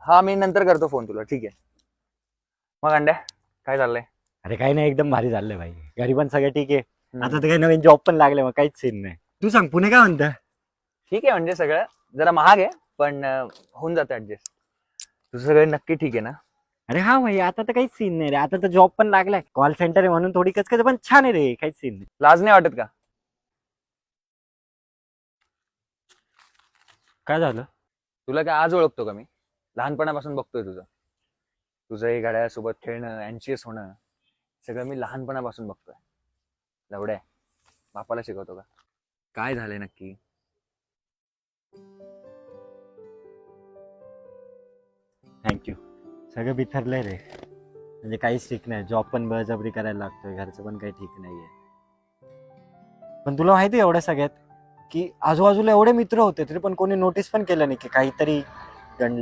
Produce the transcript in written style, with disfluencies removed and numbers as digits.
हा मी नंतर करतो फोन तुला, ठीक आहे. मग अंड्या काय चाललंय? अरे काही नाही, एकदम भारी चाललंय भाई. घरी पण सगळं ठीक आहे. आता हम्म. तर काही नवीन जॉब पण लागले, मग काहीच सीन नाही. तू सांग, पुणे काय म्हणतं? ठीक आहे, म्हणजे सगळं जरा महाग आहे पण होऊन जातं ऍडजस्ट. तुझं सगळं नक्की ठीक आहे ना? अरे हा भाई, आता तर काहीच सीन नाही रे. आता तर जॉब पण लागलाय, कॉल सेंटर आहे म्हणून थोडी कचकच, पण छान आहे रे. काहीच सीन नाही. लाज नाही वाटत का? काय झालं? तुला काय आज ओळखतो का मी? लहानपणापासून बघतोय तुझं. तुझं हे घड्याळासोबत खेळणं, अँशियस होणं, सगळं मी लहानपणापासून बघतोय. लवड्या, बापाला शिकवतो का? काय झालंय नक्की? थँक्यू. सगळं बिथरलंय रे. म्हणजे काहीच ठीक नाही. जॉब पण बळजबरी करायला लागतोय, घरचं पण काही ठीक नाहीये. पण तुला माहिती आहे एवढ्या सगळ्यात, की आजूबाजूला एवढे मित्र होते तरी पण कोणी नोटीस पण केलं नाही की काहीतरी गणलंय.